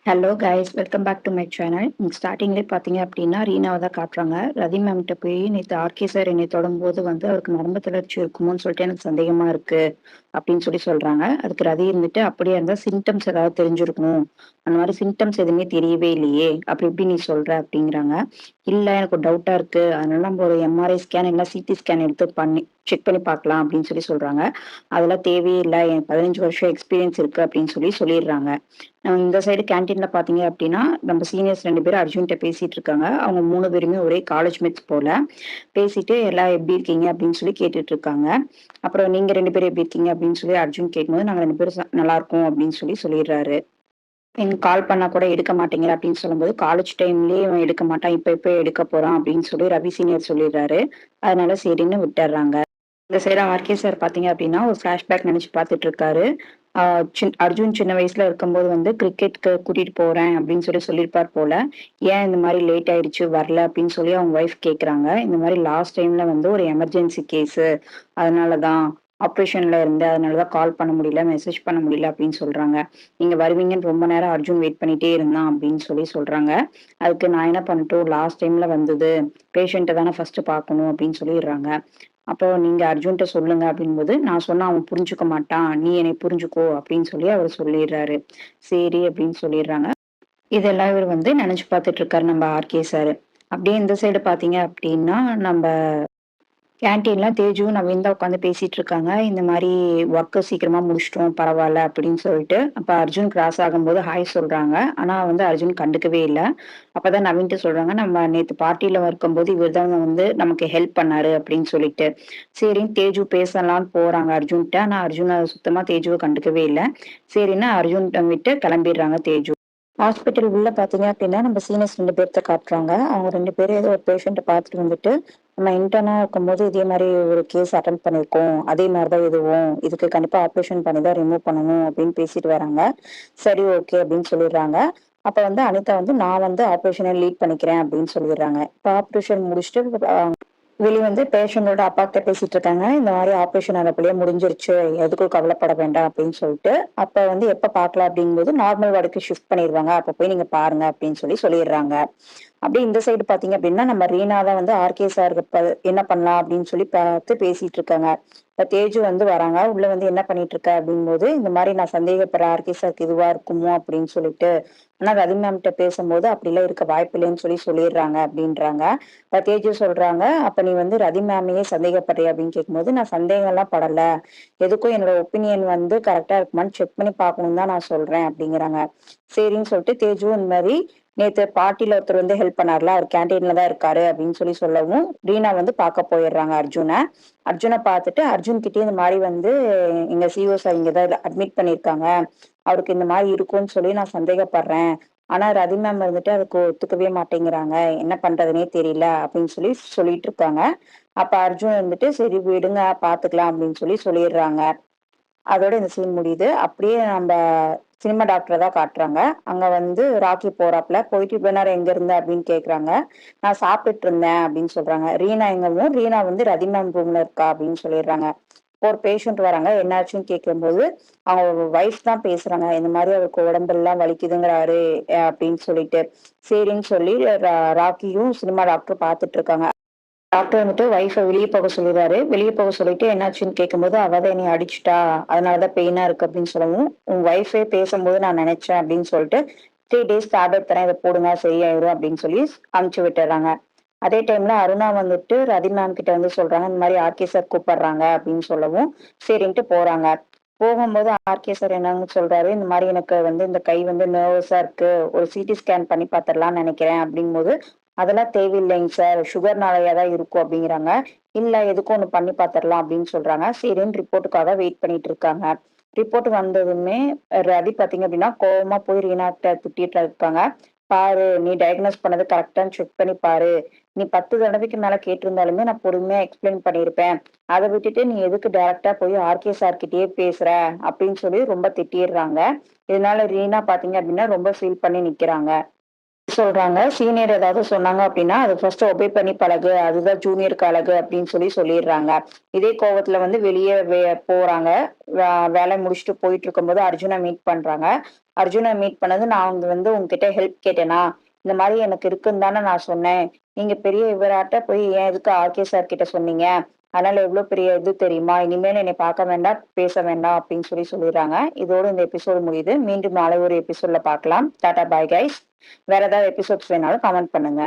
Hello guys, welcome back to my channel. ஸ்டார்டிங்லேயே பார்த்தீங்க அப்படின்னா ரீனாவை தான் காட்டுறாங்க. ரதி மேம்கிட்ட போய் நேற்று ஆர்கே சார் என்னை தொடும்போது அவருக்கு நரம்பு தளர்ச்சி இருக்குமோன்னு சொல்லிட்டு எனக்கு சந்தேகமா இருக்கு அப்படின்னு சொல்றாங்க. அதுக்கு ரதி இருந்துட்டு அப்படியே இருந்தால் சிம்டம்ஸ் ஏதாவது தெரிஞ்சிருக்கணும், அந்த மாதிரி சிம்டம்ஸ் எதுவுமே தெரியவே இல்லையே, அப்படி இப்படி நீ சொல்ற அப்படிங்கிறாங்க. இல்லை, எனக்கு ஒரு டவுட்டா இருக்கு, அதனால நம்ம ஒரு எம்ஆர்ஐ ஸ்கேன் இல்லை சிடி ஸ்கேன் எடுத்து பண்ணி செக் பண்ணி பார்க்கலாம் அப்படின்னு சொல்றாங்க. அதெல்லாம் தேவையே இல்லை, எனக்கு 15 வருஷம் எக்ஸ்பீரியன்ஸ் இருக்கு அப்படின்னு சொல்லிடுறாங்க. இந்த சைடு கேன்டீன்ல பாத்தீங்க அப்படின்னா நம்ம சீனியர்ஸ் 2 பேரும் அர்ஜுன்கிட்ட பேசிட்டு இருக்காங்க. அவங்க 3 பேருமே ஒரே காலேஜ் மேட்ஸ் போல. பேசிட்டு எல்லாம் எப்படி இருக்கீங்க அப்படின்னு கேட்டுட்டு இருக்காங்க. அப்புறம் நீங்க 2 பேரும் எப்படி இருக்கீங்க அப்படின்னு அர்ஜுன் கேட்கும்போது நாங்க 2 பேரும் நல்லா இருக்கோம் அப்படின்னு சொல்லிடுறாரு. எனக்கு கால் பண்ணா கூட எடுக்க மாட்டேங்கிற அப்படின்னு சொல்லும்போது, காலேஜ் டைம்லயே இவன் எடுக்க மாட்டான், இப்ப எடுக்க போறான் அப்படின்னு ரவி சீனியர் சொல்லிடுறாரு. அதனால சரின்னு விட்டுறாங்க. இந்த சைடு ஆர்கே சார் பார்த்தீங்க அப்படின்னா, ஒரு ஃபிளாஷ்பேக் நெனச்சு பார்த்துட்டு இருக்காரு. ஆ அர்ஜுன் சின்ன வயசுல இருக்கும்போது கிரிக்கெட்க்கு கூட்டிட்டு போறேன் அப்படின்னு சொல்லியிருப்பார் போல. ஏன் இந்த மாரி லேட் ஆயிடுச்சு வரல அப்படின்னு அவங்க ஒய்ஃப் கேட்குறாங்க. இந்த மாரி லாஸ்ட் டைம்ல ஒரு எமர்ஜென்சி கேஸு. அதனால தான் ஆப்ரேஷன்ல இருந்தேன். அதனால தான் கால் பண்ண முடியல, மெசேஜ் பண்ண முடியல அப்படின்னு சொல்றாங்க. நீங்க வருவீங்கன்னு ரொம்ப நேரம் அர்ஜுன் வெயிட் பண்ணிட்டே இருந்தான் அப்படின்னு சொல்றாங்க. அதுக்கு நான் என்ன பண்ணட்டும், லாஸ்ட் டைம்ல வந்தது. பேஷண்ட்ட தானே ஃபர்ஸ்ட் பார்க்கணும் அப்படின்னு சொல்லிடுறாங்க. அப்போ நீங்க அர்ஜுன்ட்ட சொல்லுங்க அப்படிங்கும்போது, நான் சொன்னா அவன் புரிஞ்சுக்க மாட்டான். நீ என்னை புரிஞ்சுக்கோ அப்படின்னு அவர் சொல்லிடுறாரு. சரி அப்படின்னு சொல்லிடுறாங்க. இதெல்லாம் இவர் நெனச்சு பார்த்துட்டு இருக்காரு நம்ம ஆர்கே சாரு. அப்படியே இந்த சைடு பார்த்தீங்க அப்படின்னா, நம்ப கேன்டீன்ல தேஜுவும் நவீன் தான் உட்காந்து பேசிட்டு இருக்காங்க. இந்த மாரி ஒர்க்க சீக்கிரமா முடிச்சுட்டோம் பரவால்ல அப்படின்னு சொல்லிட்டு. அப்ப அர்ஜுன் கிராஸ் ஆகும்போது ஹாய் சொல்றாங்க. ஆனா அர்ஜுன் கண்டுக்கவே இல்ல. அப்பதான் நவீன்ட்ட சொல்றாங்க, நம்ம நேத்து பார்ட்டில இருக்கும்போது இவர் தான் நமக்கு ஹெல்ப் பண்ணாரு அப்படின்னு சொல்லிட்டு. சரின்னு தேஜு பேசலான்னு போறாங்க அர்ஜுன்ட்ட. ஆனா அர்ஜுன் சுத்தமா தேஜுவ கண்டுக்கவே இல்ல. சரின்னு அர்ஜுன்ட்ட விட்டு கிளம்பிடுறாங்க தேஜு. ஹாஸ்பிட்டல் உள்ள பார்த்தீங்க அப்படின்னா, நம்ம சீனியர்ஸ் 2 பேர்த்த காட்டுறாங்க. அவங்க 2 பேரும் ஏதோ ஒரு பேஷண்ட்ட பார்த்துட்டு நம்ம இன்டர்னா இருக்கும்போது இதே மாரி ஒரு கேஸ் அட்டெண்ட் பண்ணியிருக்கோம். அதே மாரி தான் இதுவும். இதுக்கு கண்டிப்பா ஆப்ரேஷன் பண்ணி தான் ரிமூவ் பண்ணணும் அப்படின்னு பேசிட்டு வராங்க. சரி ஓகே அப்படின்னு சொல்லிடுறாங்க. அப்ப அனிதா நான் ஆப்ரேஷன லீட் பண்ணிக்கிறேன் அப்படின்னு சொல்லிடுறாங்க. இப்ப ஆப்ரேஷன் முடிச்சுட்டு வெளிய பேஷண்டோட அப்பாகிட்ட பேசிட்டு இருக்காங்க. இந்த மாரி ஆப்ரேஷன் நல்லபடியா முடிஞ்சிருச்சு. எதுக்கும் கவலைப்பட வேண்டாம் அப்படின்னு சொல்லிட்டு. அப்ப எப்ப பார்க்கலாம் அப்படிங்கும்போது நார்மல் வார்டுக்கு ஷிஃப்ட் பண்ணிருவாங்க. அப்ப போய் நீங்க பாருங்க அப்படின்னு சொல்லிடுறாங்க. அப்படியே இந்த சைடு பார்த்தீங்க அப்படின்னா, நம்ம ரீனா தான் ஆர்கே சாருக்கு என்ன பண்ணலாம் அப்படின்னு பார்த்து பேசிட்டு இருக்காங்க. இப்ப தேஜு வராங்க. உள்ள என்ன பண்ணிட்டு இருக்க அப்படிங்கும்போது, இந்த மாரி நான் சந்தேகப்படுறேன் ஆர்கே சாருக்கு இதுவா இருக்குமோ அப்படின்னு சொல்லிட்டு. ஆனா ரதி மேம்கிட்ட பேசும்போது அப்படிலாம் இருக்க வாய்ப்பில்லைன்னு சொல்லிடுறாங்க அப்படின்றாங்க. இப்ப தேஜு சொல்றாங்க, அப்ப நீ ரதி மேமையே சந்தேகப்படுறியா அப்படின்னு கேட்கும்போது, நான் சந்தேகம் எல்லாம் படல. எதுக்கும் என்னோட ஒப்பீனியன் கரெக்டா இருக்குமான்னு செக் பண்ணி பார்க்கணும்னு தான் நான் சொல்றேன் அப்படிங்கிறாங்க. சரின்னு சொல்லிட்டு தேஜு இந்த மாதிரி நேத்து பார்ட்டில ஒருத்தர் ஹெல்ப் பண்ணார்ல, அவர் கேன்டீன்ல தான் இருக்காரு அப்படின்னு சொல்லவும் ரீனா பார்க்க போயிடுறாங்க அர்ஜுனை. அர்ஜுனை பார்த்துட்டு அர்ஜுன் கிட்டே இந்த மாதிரி எங்க சிஓ சார் இங்கதான் அட்மிட் பண்ணியிருக்காங்க. அவருக்கு இந்த மாதிரி இருக்கும்னு நான் சந்தேகப்படுறேன். ஆனா ரதி மேம் அதுக்கு ஒத்துக்கவே மாட்டேங்கிறாங்க. என்ன பண்றதுனே தெரியல அப்படின்னு சொல்லிட்டு இருக்காங்க. அப்ப அர்ஜுன் சரி விடுங்க பாத்துக்கலாம் அப்படின்னு சொல்லிடுறாங்க. அதோட இந்த சீன் முடியுது. அப்படியே நம்ம சினிமா டாக்டரை தான் காட்டுறாங்க. அங்க ராக்கி போறாப்புல போயிட்டு இவ்வளவு நேரம் எங்க இருந்த அப்படின்னு கேக்குறாங்க. நான் சாப்பிட்டுட்டு இருந்தேன் அப்படின்னு சொல்றாங்க. ரீனா எங்கவும் ரீனா ரதி மேம் ரூம்ல இருக்கா அப்படின்னு சொல்லிடுறாங்க. ஒரு பேஷண்ட் வராங்க, என்னாச்சுன்னு கேட்கும்போது அவங்க வைஃப் தான் பேசுறாங்க. இந்த மாதிரி அவருக்கு உடம்பெல்லாம் வலிக்குதுங்கிறாரு அப்படின்னு சொல்லிட்டு. சரின்னு சொல்லி ராக்கியும் சினிமா டாக்டர் பார்த்துட்டு இருக்காங்க. டாக்டர் ஒய்ஃப வெளிய போக சொல்லிடுறாரு. வெளிய போக சொல்லிட்டு என்னாச்சுன்னு கேட்கும்போது, அவ தான் என்னைய அடிச்சுட்டா. அதனாலதான் பெயினா இருக்கு அப்படின்னு சொல்லவும், உன் ஒய்ஃபே பேசும்போது நான் நினைச்சேன் அப்படின்னு சொல்லிட்டு 3 டேஸ் டேப்லெட் தரேன், இதை போடுங்க சரியாயிரும் அப்படின்னு அனுப்பிச்சு விட்டுறாங்க. அதே டைம்ல அருணா ரதி மேம் கிட்ட சொல்றாங்க, இந்த மாதிரி ஆர்கே சார் கூப்பிடுறாங்க அப்படின்னு சொல்லவும் சரின்ட்டு போறாங்க. போகும்போது ஆர்கே சார் என்னன்னு சொல்றாரு, இந்த மாதிரி எனக்கு இந்த கை நர்வஸா இருக்கு, ஒரு சிடி ஸ்கேன் பண்ணி பார்த்துடலாம்னு நினைக்கிறேன் அப்படிங்கும்போது, அதெல்லாம் தேவையில்லைங்க சார், சுகர்னாலயா தான் இருக்கும் அப்படிங்கிறாங்க. இல்ல எதுக்கும் ஒண்ணு பண்ணி பார்த்துடலாம் அப்படின்னு சொல்றாங்க. சரின்னு ரிப்போர்ட்டுக்காக வெயிட் பண்ணிட்டு இருக்காங்க. ரிப்போர்ட் வந்ததுமே ரவி பாத்தீங்க அப்படின்னா கோவமா போய் ரீனாட்ட திட்டிட்டு இருக்காங்க. பாரு, நீ டயக்னோஸ் பண்ணது கரெக்டான்னு செக் பண்ணி பாரு. நீ 10 தடவைக்கு மேல கேட்டிருந்தாலுமே நான் பொறுமையா எக்ஸ்பிளைன் பண்ணியிருப்பேன். அதை விட்டுட்டு நீ எதுக்கு டைரக்டா போய் ஆர்கே சார் கிட்டயே பேசுற அப்படின்னு ரொம்ப திட்டிடுறாங்க. இதனால ரீனா பாத்தீங்க அப்படின்னா ரொம்ப ஃபீல் பண்ணி நிக்கிறாங்க. சொல்றாங்க. சீனியர் ஏதாவது சொன்னாங்க அப்படின்னா, அத ஃபர்ஸ்ட் ஒபே பண்ணி பழகு. அதுதான் ஜூனியருக்கு அழகு அப்படின்னு சொல்லிர்றாங்க. இதே கோவத்துல வந்து வெளிய போறாங்க. வேலை முடிச்சுட்டு போயிட்டு இருக்கும்போது அர்ஜுன மீட் பண்றாங்க. அர்ஜுன மீட் பண்ணது நான் வந்து உங்ககிட்ட ஹெல்ப் கேட்டேனா? இந்த மாரி எனக்கு இருக்குன்னு தானே நான் சொன்னேன். நீங்க பெரிய இவராட்ட போய் ஏன் எதுக்கு ஆர்கே சார் கிட்ட சொன்னீங்க? அதனால எவ்ளோ பெரிய இது தெரியுமா? இனிமேல் என்னை பார்க்க வேண்டாம், பேச வேண்டாம் அப்படின்னு சொல்லிர்றாங்க. இதோட இந்த எபிசோடு முடியுது. மீண்டும் நாளை ஒரு எபிசோட்ல பார்க்கலாம். Tata bye guys. வேற ஏதாவது எபிசோட்ஸ் வேணாலும் கமெண்ட் பண்ணுங்க.